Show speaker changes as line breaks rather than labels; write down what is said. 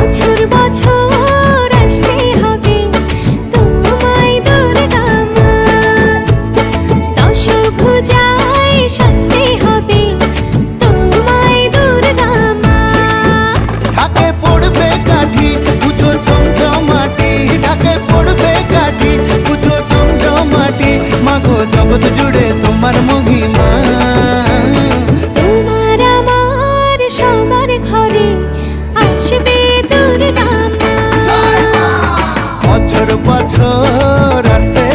বছর বছর আসতে হবে তোমায় দুর্গা মা, দশভুজায় সাজতে হবে তোমায় দুর্গা মা।
ঢাকে পড়বে কাঠি পুজো চমচমাটি, ঢাকে পড়বে কাঠি পুজো চমচমাটি, মাগো জগৎ জুড়ে তোমার মহিমা।
তোমার আমার সবার ঘরে আসবে দুর্গা মা।
বছর বছর আসতে